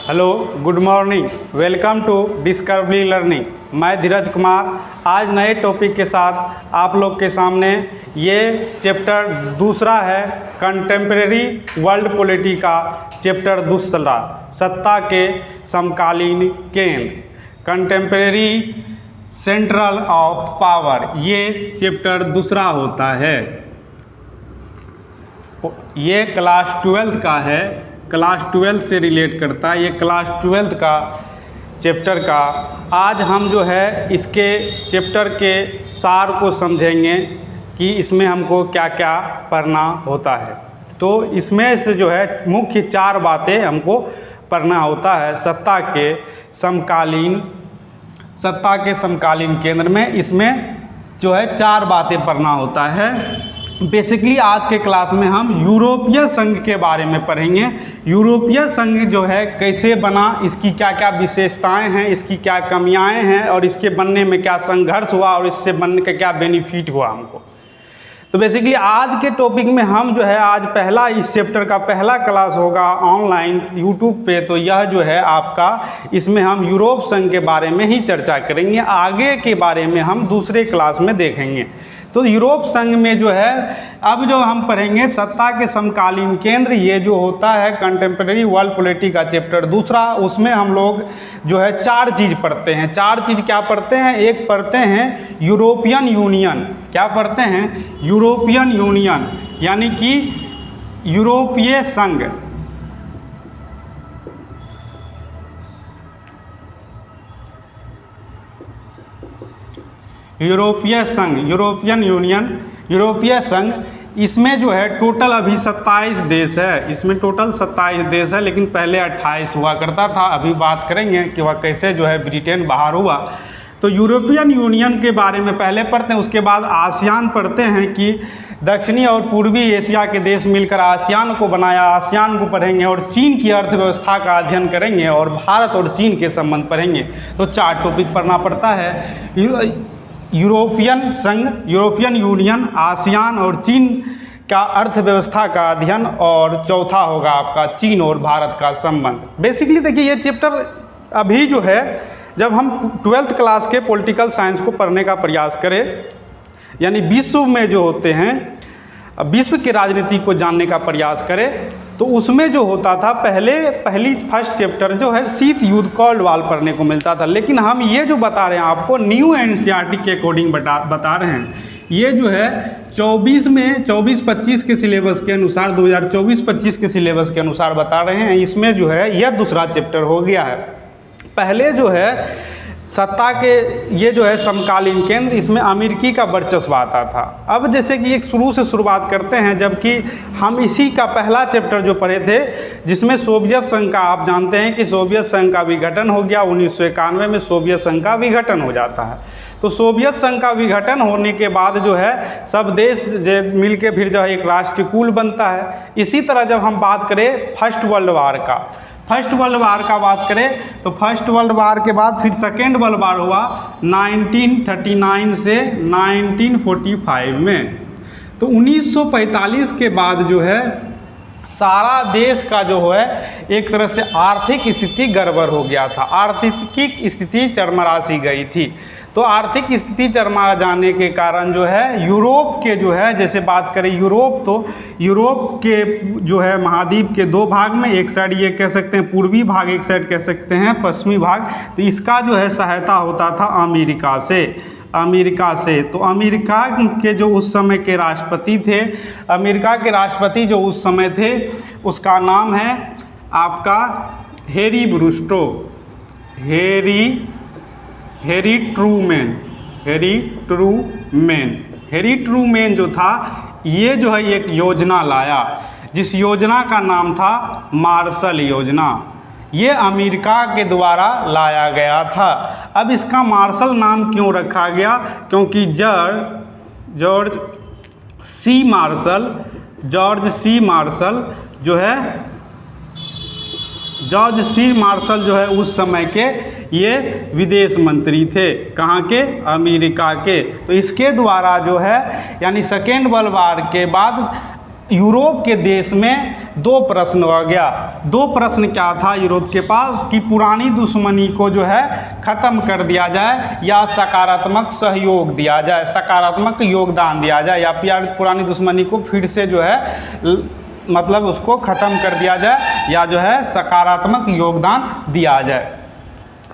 Hello, good morning, welcome to discovery learning. मैं धीरज कुमार आज नए टॉपिक के साथ आप लोग के सामने ये चैप्टर दूसरा है कंटेम्प्रेरी वर्ल्ड पॉलिटी का चैप्टर दूसरा, सत्ता के समकालीन केंद्र, कंटेम्प्रेरी सेंट्रल ऑफ पावर, ये चैप्टर दूसरा होता है। ये क्लास 12 का है, क्लास 12 से रिलेट करता है। ये क्लास 12 का चैप्टर का आज हम जो है इसके चैप्टर के सार को समझेंगे कि इसमें हमको क्या क्या पढ़ना होता है। तो इसमें से जो है मुख्य 4 बातें हमको पढ़ना होता है सत्ता के समकालीन केंद्र में। इसमें जो है 4 बातें पढ़ना होता है। बेसिकली आज के क्लास में हम यूरोपीय संघ के बारे में पढ़ेंगे। यूरोपीय संघ जो है कैसे बना, इसकी क्या क्या विशेषताएं हैं, इसकी क्या कमियां हैं और इसके बनने में क्या संघर्ष हुआ और इससे बनने का क्या बेनिफिट हुआ हमको। तो बेसिकली आज के टॉपिक में हम जो है आज पहला इस चैप्टर का पहला क्लास होगा ऑनलाइन यूट्यूब पे। तो यह जो है आपका, इसमें हम यूरोप संघ के बारे में ही चर्चा करेंगे। आगे के बारे में हम दूसरे क्लास में देखेंगे। तो यूरोप संघ में जो है अब जो हम पढ़ेंगे सत्ता के समकालीन केंद्र, ये जो होता है कंटेम्प्रेरी वर्ल्ड पॉलिटी का चैप्टर दूसरा। उसमें हम लोग जो है 4 चीज़ पढ़ते हैं। 4 चीज़ क्या पढ़ते हैं? एक पढ़ते हैं यूरोपियन यूनियन। क्या पढ़ते हैं? यूरोपियन यूनियन, यानी कि यूरोपीय संघ। यूरोपीय संघ, यूरोपियन यूनियन, यूरोपीय संघ। इसमें जो है टोटल अभी 27 देश है। इसमें टोटल 27 देश है, लेकिन पहले 28 हुआ करता था। अभी बात करेंगे कि वह कैसे जो है ब्रिटेन बाहर हुआ। तो यूरोपियन यूनियन के बारे में पहले पढ़ते हैं, उसके बाद आसियान पढ़ते हैं कि दक्षिणी और पूर्वी एशिया के देश मिलकर आसियान को बनाया, आसियान को पढ़ेंगे। और चीन की अर्थव्यवस्था का अध्ययन करेंगे और भारत और चीन के संबंध पढ़ेंगे। तो 4 टॉपिक पढ़ना पड़ता है। यूरोपियन संघ, यूरोपियन यूनियन, आसियान और चीन का अर्थव्यवस्था का अध्ययन, और चौथा होगा आपका चीन और भारत का संबंध। बेसिकली देखिए ये चैप्टर अभी जो है जब हम 12th क्लास के पॉलिटिकल साइंस को पढ़ने का प्रयास करें, यानी विश्व में जो होते हैं विश्व की राजनीति को जानने का प्रयास करें, तो उसमें जो होता था पहली फर्स्ट चैप्टर जो है शीत युद्ध, कोल्ड वॉर पढ़ने को मिलता था। लेकिन हम ये जो बता रहे हैं आपको न्यू एनसीईआरटी के अकॉर्डिंग बता रहे हैं। ये जो है 24-25 के सिलेबस के अनुसार, 2024-25 के सिलेबस के अनुसार बता रहे हैं। इसमें जो है यह दूसरा चैप्टर हो गया है। पहले जो है सत्ता के ये जो है समकालीन केंद्र, इसमें अमेरिकी का वर्चस्व आता था। अब जैसे कि एक शुरू से शुरुआत करते हैं, जबकि हम इसी का पहला चैप्टर जो पढ़े थे जिसमें सोवियत संघ का, आप जानते हैं कि सोवियत संघ का विघटन हो गया। 1991 में सोवियत संघ का विघटन हो जाता है। तो सोवियत संघ का विघटन होने के बाद जो है सब देश मिल के फिर जो है एक राष्ट्रकूल बनता है। इसी तरह जब हम बात करें फर्स्ट वर्ल्ड वार का बात करें, तो फर्स्ट वर्ल्ड वार के बाद फिर सेकेंड वर्ल्ड वार हुआ 1939 से 1945 में। तो 1945 के बाद जो है सारा देश का जो है एक तरह से आर्थिक स्थिति गड़बड़ हो गया था। आर्थिक स्थिति चरमरा सी गई थी। तो आर्थिक स्थिति चरमरा जाने के कारण जो है यूरोप के जो है, जैसे बात करें यूरोप, तो यूरोप के जो है महाद्वीप के 2 भाग में, एक साइड ये कह सकते हैं पूर्वी भाग, एक साइड कह सकते हैं पश्चिमी भाग। तो इसका जो है सहायता होता था अमेरिका से। तो अमेरिका के जो उस समय के राष्ट्रपति थे, अमेरिका के राष्ट्रपति जो उस समय थे, उसका नाम है आपका हैरी ट्रूमैन जो था, ये जो है एक योजना लाया, जिस योजना का नाम था मार्शल योजना। ये अमेरिका के द्वारा लाया गया था। अब इसका मार्शल नाम क्यों रखा गया? क्योंकि जॉर्ज सी मार्शल जो है उस समय के ये विदेश मंत्री थे। कहाँ के? अमेरिका के। तो इसके द्वारा जो है, यानी सेकेंड वर्ल्ड वार के बाद यूरोप के देश में दो प्रश्न हो गया। दो प्रश्न क्या था यूरोप के पास कि पुरानी दुश्मनी को जो है ख़त्म कर दिया जाए या सकारात्मक सहयोग दिया जाए, सकारात्मक योगदान दिया जाए, या फिर पुरानी दुश्मनी को फिर से जो है मतलब उसको ख़त्म कर दिया जाए या जो है सकारात्मक योगदान दिया जाए।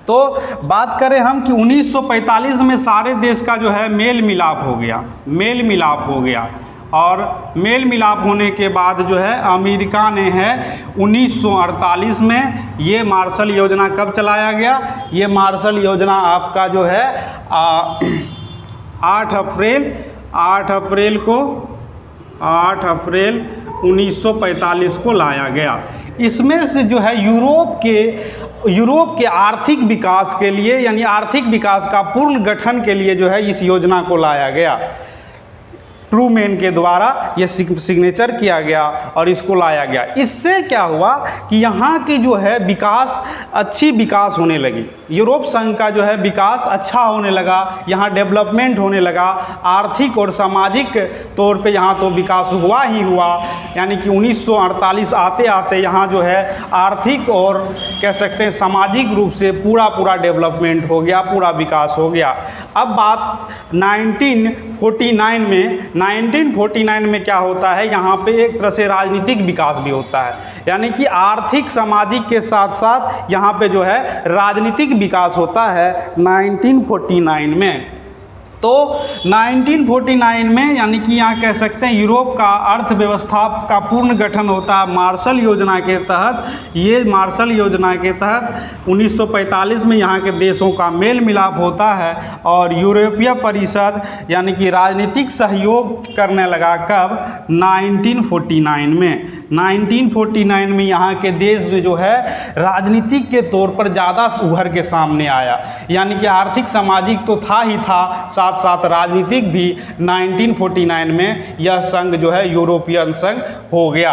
तो बात करें हम कि 1945 में सारे देश का जो है मेल मिलाप हो गया, मेल मिलाप हो गया। और मेल मिलाप होने के बाद जो है अमेरिका ने है 1948 में ये मार्शल योजना कब चलाया गया, ये मार्शल योजना आपका जो है 8 अप्रैल 1945 को लाया गया। इसमें से जो है यूरोप के आर्थिक विकास के लिए, यानी आर्थिक विकास का पूर्ण गठन के लिए जो है इस योजना को लाया गया। ट्रूमैन के द्वारा ये सिग्नेचर किया गया और इसको लाया गया। इससे क्या हुआ कि यहाँ की जो है अच्छी विकास होने लगी, यूरोप संघ का जो है विकास अच्छा होने लगा, यहाँ डेवलपमेंट होने लगा, आर्थिक और सामाजिक तौर पे यहाँ तो विकास हुआ ही हुआ। यानी कि 1948 आते आते यहाँ जो है आर्थिक और कह सकते हैं सामाजिक रूप से पूरा डेवलपमेंट हो गया, पूरा विकास हो गया। अब बात 1949 में क्या होता है, यहाँ पे एक तरह से राजनीतिक विकास भी होता है, यानी कि आर्थिक सामाजिक के साथ साथ यहाँ पे जो है राजनीतिक विकास होता है 1949 में। तो 1949 में यानी कि यहाँ कह सकते हैं यूरोप का अर्थव्यवस्था का पूर्ण गठन होता है मार्शल योजना के तहत। ये मार्शल योजना के तहत 1945 में यहाँ के देशों का मेल मिलाप होता है और यूरोपीय परिषद यानी कि राजनीतिक सहयोग करने लगा कब, 1949 में। 1949 में यहाँ के देश में जो है राजनीतिक के तौर पर ज़्यादा उभर के सामने आया, यानी कि आर्थिक सामाजिक तो था ही था, साथ साथ राजनीतिक भी 1949 में यह संघ जो है यूरोपियन संघ हो गया।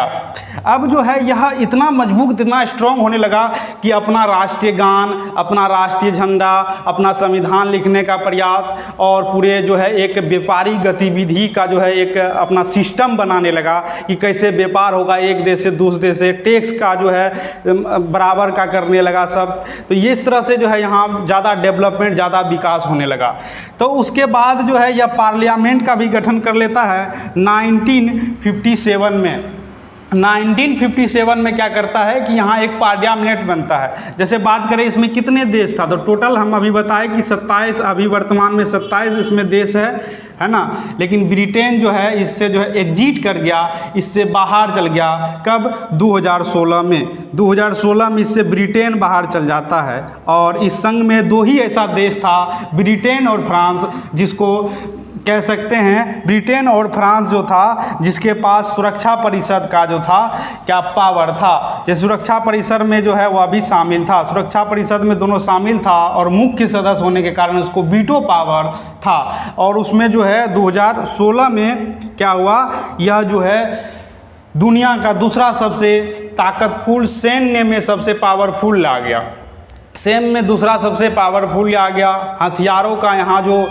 अब जो है यह इतना मजबूत, इतना स्ट्रॉन्ग होने लगा कि अपना राष्ट्रीय गान, अपना राष्ट्रीय झंडा, अपना संविधान लिखने का प्रयास और पूरे जो है एक व्यापारी गतिविधि का जो है एक अपना सिस्टम बनाने लगा कि कैसे व्यापार होगा एक देश से दूसरे देश से, टैक्स का जो है बराबर का करने लगा सब। तो ये इस तरह से जो है यहाँ ज़्यादा डेवलपमेंट, ज़्यादा विकास होने लगा। तो उसके बाद जो है यह पार्लियामेंट का भी गठन कर लेता है 1957 में। 1957 में क्या करता है कि यहाँ एक पार्लियामेंट बनता है। जैसे बात करें इसमें कितने देश था, तो टोटल हम अभी बताए कि 27, अभी वर्तमान में 27 इसमें देश है ना। लेकिन ब्रिटेन जो है इससे जो है एग्जिट कर गया, इससे बाहर चल गया। कब, 2016 में। 2016 में इससे ब्रिटेन बाहर चल जाता है। और इस संघ में दो ही ऐसा देश था, ब्रिटेन और फ्रांस, जिसको कह सकते हैं ब्रिटेन और फ्रांस जो था जिसके पास सुरक्षा परिषद का जो था क्या पावर था। जैसे सुरक्षा परिषद में जो है वह भी शामिल था, सुरक्षा परिषद में दोनों शामिल था और मुख्य सदस्य होने के कारण उसको वीटो पावर था। और उसमें जो है 2016 में क्या हुआ, यह जो है दुनिया का दूसरा सबसे ताकतफुल सैन्य में सबसे पावरफुल आ गया, सेम में दूसरा सबसे पावरफुल आ गया। हथियारों का यहाँ जो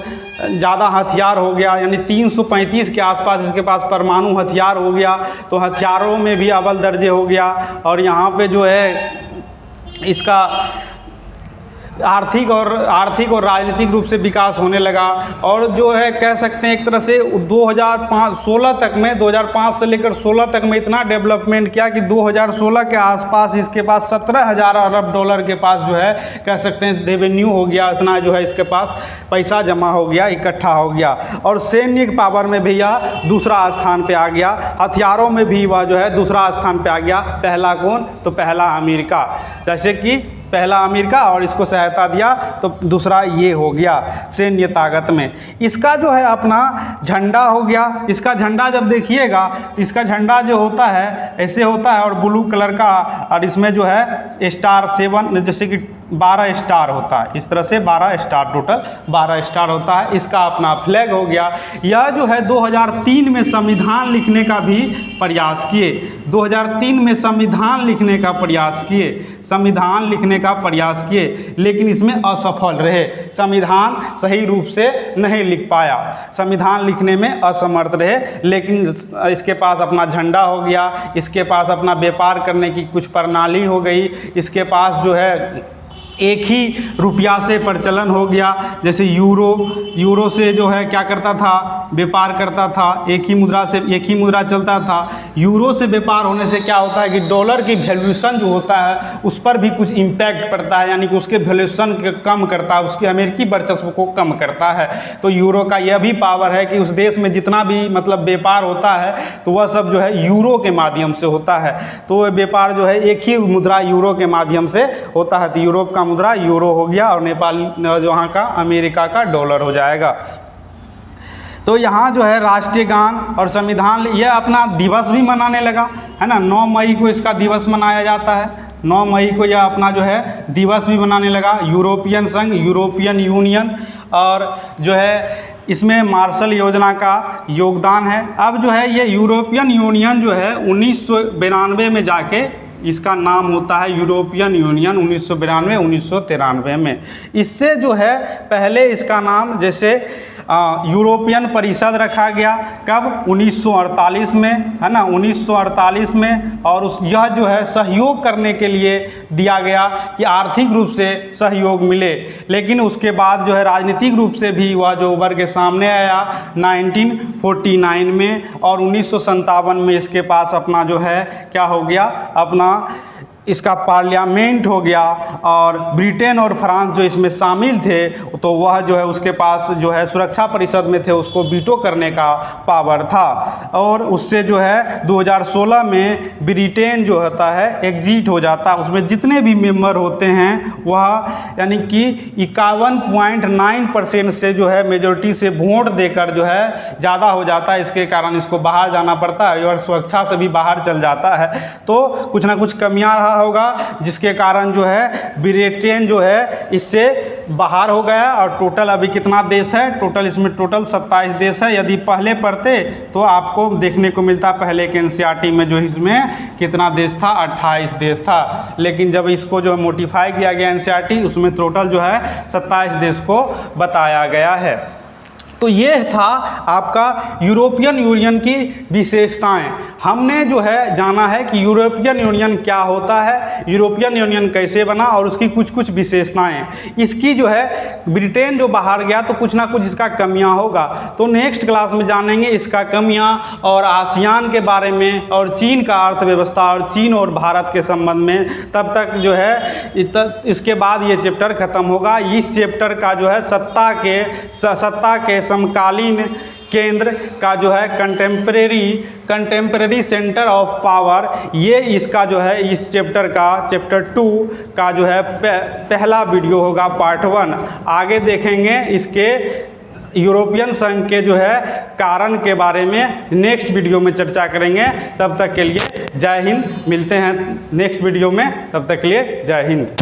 ज़्यादा हथियार हो गया, यानी 335 के आसपास इसके पास परमाणु हथियार हो गया, तो हथियारों में भी अव्वल दर्जे हो गया। और यहाँ पे जो है इसका आर्थिक और राजनीतिक रूप से विकास होने लगा। और जो है कह सकते हैं एक तरह से 2005-16 तक में, 2005 से लेकर 16 तक में इतना डेवलपमेंट किया कि 2016 के आसपास इसके पास 17,000 अरब डॉलर के पास जो है कह सकते हैं रेवेन्यू हो गया, इतना जो है इसके पास पैसा जमा हो गया, इकट्ठा हो गया। और सैन्य पावर में भी यह दूसरा स्थान पे आ गया, हथियारों में भी वह जो है दूसरा स्थान पे आ गया। पहला कौन, तो पहला अमेरिका, जैसे कि पहला अमेरिका और इसको सहायता दिया तो दूसरा ये हो गया सैन्य ताकत में। इसका जो है अपना झंडा हो गया, इसका झंडा जब देखिएगा तो इसका झंडा जो होता है ऐसे होता है और ब्लू कलर का, और इसमें जो है स्टार 7 जैसे कि 12 स्टार होता है। इस तरह से 12 स्टार, टोटल 12 स्टार होता है। इसका अपना फ्लैग हो गया। यह जो है 2003 में संविधान लिखने का भी प्रयास किए। 2003 में संविधान लिखने का प्रयास किए, संविधान लिखने का प्रयास किए, लेकिन इसमें असफल रहे। संविधान सही रूप से नहीं लिख पाया, संविधान लिखने में असमर्थ रहे। लेकिन इसके पास अपना झंडा हो गया, इसके पास अपना व्यापार करने की कुछ प्रणाली हो गई, इसके पास जो है एक ही रुपया से प्रचलन हो गया। जैसे यूरो से जो है क्या करता था, व्यापार करता था, एक ही मुद्रा से, एक ही मुद्रा चलता था। यूरो से व्यापार होने से क्या होता है कि डॉलर की वैल्यूएशन जो होता है उस पर भी कुछ इम्पैक्ट पड़ता है, यानी कि उसके वैल्यूएशन कम करता है, उसके अमेरिकी वर्चस्व को कम करता है। तो यूरो का यह भी पावर है कि उस देश में जितना भी मतलब व्यापार होता है तो वह सब जो है यूरो के माध्यम से होता है। तो व्यापार जो है एक ही मुद्रा यूरो के माध्यम से होता है। तो यूरोप का मुद्रा यूरो हो गया और नेपाल जो वहाँ का अमेरिका का डॉलर हो जाएगा। तो यहाँ जो है राष्ट्रीय गान और संविधान यह अपना दिवस भी मनाने लगा, है ना। 9 मई को इसका दिवस मनाया जाता है। 9 मई को यह अपना जो है दिवस भी मनाने लगा। यूरोपियन संघ, यूरोपियन यूनियन, और जो है इसमें मार्शल योजना का योगदान है। अब जो है ये यूरोपियन यूनियन जो है 1992 में जाके इसका नाम होता है यूरोपियन यूनियन, 1992 1993 में। इससे जो है पहले इसका नाम जैसे यूरोपियन परिषद रखा गया, कब 1948 में, है ना, 1948 में। और यह जो है सहयोग करने के लिए दिया गया कि आर्थिक रूप से सहयोग मिले। लेकिन उसके बाद जो है राजनीतिक रूप से भी वह जो उभर के सामने आया 1949 में, और 1957 में इसके पास अपना जो है क्या हो गया, अपना इसका पार्लियामेंट हो गया। और ब्रिटेन और फ्रांस जो इसमें शामिल थे तो वह जो है उसके पास जो है सुरक्षा परिषद में थे, उसको वीटो करने का पावर था। और उससे जो है 2016 में ब्रिटेन जो होता है एग्जिट हो जाता है। उसमें जितने भी मेंबर होते हैं वह यानी कि 51.9% से जो है मेजॉरिटी से वोट देकर जो है ज़्यादा हो जाता है। इसके कारण इसको बाहर जाना पड़ता है और सुरक्षा से भी बाहर चल जाता है। तो कुछ ना कुछ कमियां रहा होगा, जिसके कारण जो है ब्रिटेन जो है इससे बाहर हो गया। और टोटल अभी कितना देश है, टोटल इसमें टोटल 27 देश है। यदि पहले पढ़ते तो आपको देखने को मिलता पहले के एनसीईआरटी में जो इसमें कितना देश था, 28 देश था। लेकिन जब इसको जो मोडिफाई किया गया एनसीईआरटी, उसमें टोटल जो है 27 देश को बताया गया है। तो ये था आपका यूरोपियन यूनियन की विशेषताएं। हमने जो है जाना है कि यूरोपियन यूनियन क्या होता है, यूरोपियन यूनियन कैसे बना और उसकी कुछ कुछ विशेषताएं। इसकी जो है ब्रिटेन जो बाहर गया तो कुछ ना कुछ इसका कमियां होगा, तो नेक्स्ट क्लास में जानेंगे इसका कमियां और आसियान के बारे में और चीन का अर्थव्यवस्था और चीन और भारत के संबंध में। तब तक जो है इसके बाद ये चैप्टर ख़त्म होगा। इस चैप्टर का जो है सत्ता के समकालीन केंद्र का जो है कंटेम्परेरी सेंटर ऑफ पावर, ये इसका जो है इस चैप्टर का चैप्टर 2 का जो है पहला वीडियो होगा, पार्ट 1। आगे देखेंगे इसके यूरोपियन संघ के जो है कारण के बारे में नेक्स्ट वीडियो में चर्चा करेंगे। तब तक के लिए जय हिंद। मिलते हैं नेक्स्ट वीडियो में, तब तक के लिए जय हिंद।